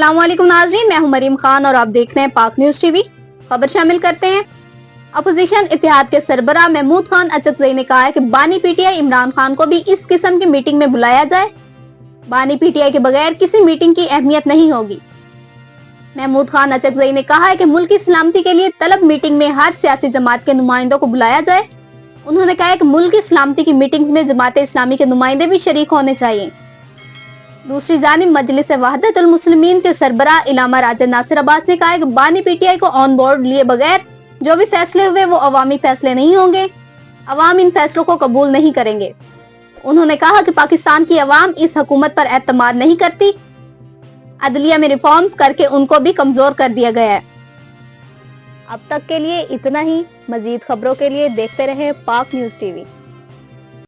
अस्सलाम वालेकुम नाज़रीन, मैं हूं मरीम खान और आप देख रहे हैं पाक न्यूज टीवी। खबर शामिल करते हैं। अपोजिशन इत्तेहाद के सरबराह महमूद खान अचकज़ई ने कहा है कि बानी पीटीआई इमरान खान को भी इस किस्म की मीटिंग में बुलाया जाए। बानी पीटीआई के बगैर किसी मीटिंग की अहमियत नहीं होगी। महमूद खान अचकज़ई ने कहा है कि मुल्क की सलामती के लिए तलब मीटिंग में हर सियासी जमात के नुमाइंदों को बुलाया जाए। उन्होंने कहा है कि मुल्क की सलामती की मीटिंग्स में जमात इस्लामी के नुमाइंदे भी शरीक होने चाहिए। दूसरी जानिब मजलिस वहदतुल मुस्लिमीन के सरबराह इलामा राजा नासिर अब्बास ने कहा है कि बानी पीटीआई को ऑन बोर्ड लिए बगैर जो भी फैसले हुए वो अवामी फैसले नहीं होंगे। अवाम इन फैसलों को कबूल नहीं करेंगे। उन्होंने कहा कि पाकिस्तान की अवाम इस हुकूमत पर एतमाद नहीं करती। अदलिया में रिफॉर्म्स करके उनको भी कमजोर कर दिया गया है। अब तक के लिए इतना ही। मजीद खबरों के लिए देखते रहे पाक न्यूज टीवी।